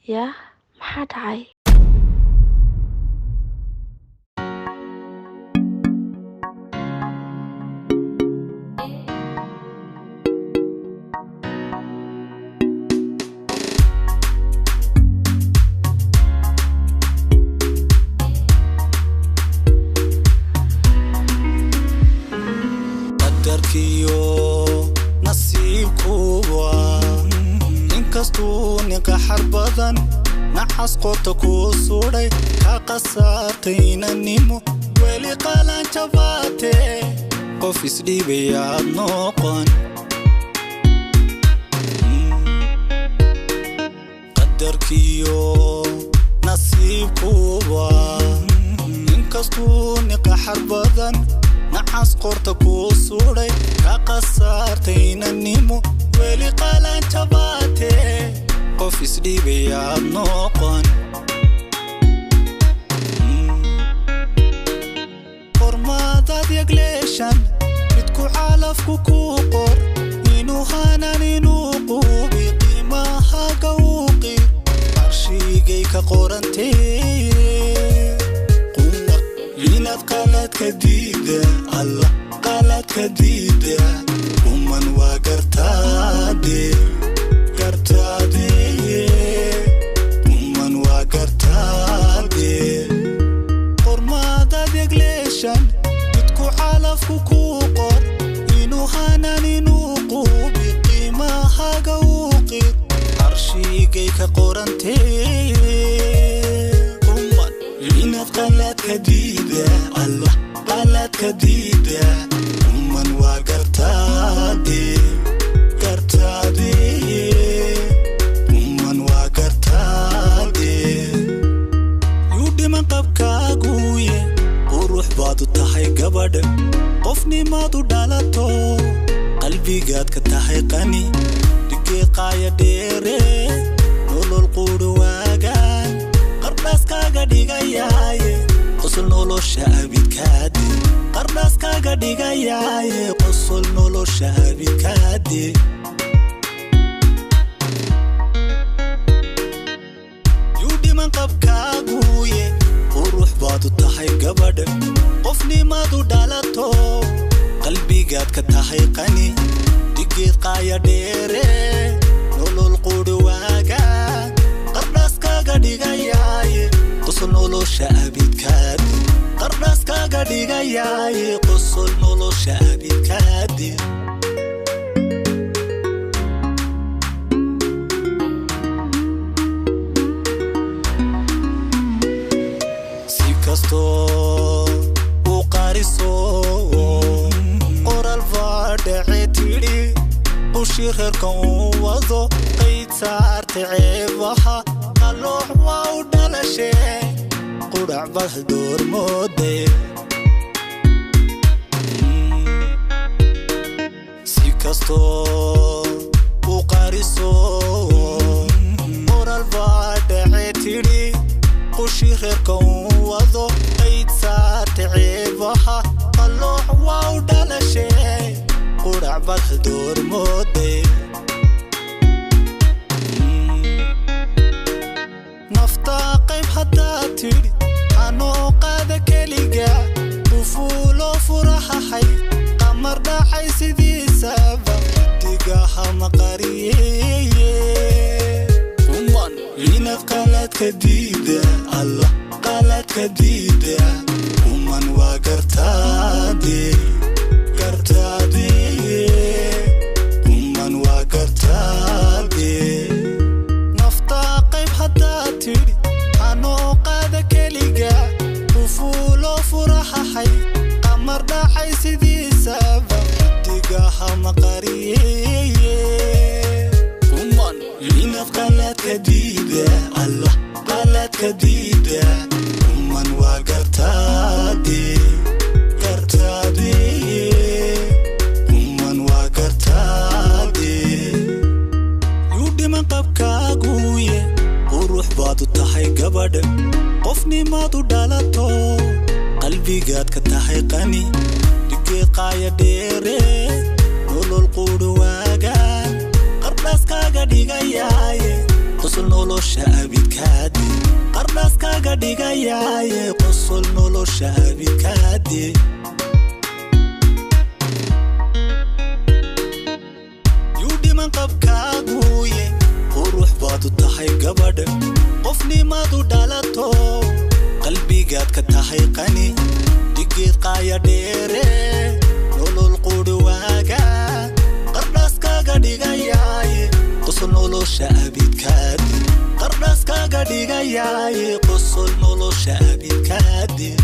ياه maxaa dhacay qadarkiyo nasiibku waa inkastuu ninka xarbadan naxas qorta ku suudhay ka qasaartaynanimo weli qalan jabaate qof isdhiibayaad noqon qadarkiyo nasiibku waa inkastuu ninka xarbadan naxas qorta ku suudhay ka qasaartaynanimo weli qalan jabaate qof isdhiibayaad noqon hormaadaad yagleeshan midku calafku ku qor inuu hanan inuu quubi qiimahaga uuqi qarshigay ka qorantee inaad qaladka diida alla qaladka diida uman waa gartaade uman waa gartaade hormaadaad yagleeshan midku calafku ku qor inuu hanan inuu quubi qiimahaga uuqi qarshigay ka qorantee inaad qaladka diida alla qaladka diida uman waa gartaade uman waa gartaade yuu dhiman qabkaaguye qurux baad u tahay gabadha qofnimaad u dhalato qalbigaad ka tahay qani dhigee qaaya dheere nolol quudhu waagaan qardhaaskaaga dhigayaaye qosol nolosha abidkaade qardhaaskaaga dhigayaaye qosol nolosha abidkaade yuu dhiman qabkaaguye qurux baad u tahay gabadha qofnimaad u dhalato qalbigaad ka tahay qani dhigeed qaaya dheere nolol quudhu waagaan qardhaaskaaga dhigayaaye qosol nolosha abidkaade qardhaaskaaga dhigayaaye qosol nolosha abidkaade si kastoo u qariso qoral faadhace tidhi ushii reerka uu wado qayd saarte ceebaha qaloox waa u dhalashee qudhac bal doormoode si kastoo u qariso qoral faadhace tidhi ushii reerka uu wado qayd saarte ceebaha qaloox waa u dhalashee qudhac bal doormoode naftaa qayb haddaad tidhi hanoo qaada keliga ufuuloo furahahay qamar dhacay sidiisaba digaha maqariyeye uman inaad qaladka diida alla qaladka diida uman waa gartaade uman waa gartaade naftaa qayb haddaad tidhi hanoo qaada keliga ufuuloo furahahay qamar dhacay sidiisaba digaha maqariyeye uman inaad qaladka diida alla qaladka diida uman waa gartaade uman waa gartaade yuu dhiman qabkaaguye qurux baad u tahay gabadha qofnimaad u dhalato qalbigaad ka tahay qani dhigee qaaya dheere nolol quudhu waagaan qardhaaskaaga dhigayaaye قصل نولوشا أبيكادي قرناس كاغا ديغايا قصل نولوشا أبيكادي يودي من قبكاغوي وروح بادو تحي قبد قفني مادو دالتو قلبي قاد كتحي قني ديقيت قايا ديري نولو القودواغا قرناس كاغا ديغايا قصل نولوشا أبيكادي قرناس كاغا ديغايا قصل نولوشا أبيكادي